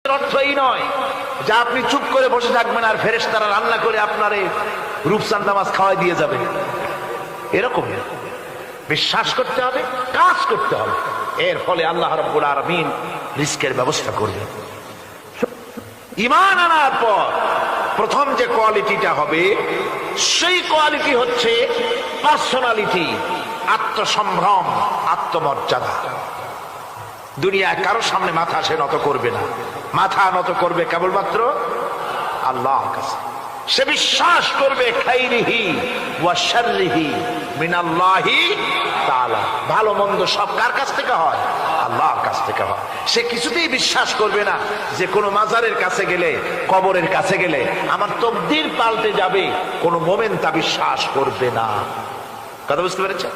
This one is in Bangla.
অর্থ এই নয় যে আপনি চুপ করে বসে থাকবেন আর ফেরেশতারা রান্না করে আপনারে রূপচাঁদা মাছ খাওয়াই দিয়ে যাবে, এরকম বিশ্বাস করতে হবে, কাজ করতে হবে। এর ফলে আল্লাহ রাব্বুল আলামিন রিজকের ব্যবস্থা করবেন। ঈমান আনার পর প্রথম যে কোয়ালিটিটা হবে সেই কোয়ালিটি হচ্ছে পার্সোনালিটি, আত্মসম্ভ্রম, আত্মমর্যাদা। দুনিয়ায় কারোর সামনে মাথা সে নত করবে না, মাথা নত করবে কেবলমাত্র আল্লাহর কাছে। সে বিশ্বাস করবে খাইরিহি ওয়া শাররিহি মিনাল্লাহি তাআলা, ভালো মন্দ সব কার কাছ থেকে হয়? আল্লাহর কাছ থেকে হয়। সে কিছুতেই বিশ্বাস করবে না যে কোনো মাজারের কাছে গেলে, কবরের কাছে গেলে আমার তকদির পাল্টে যাবে, কোনো মোমেন তা বিশ্বাস করবে না। কথা বুঝতে পেরেছেন?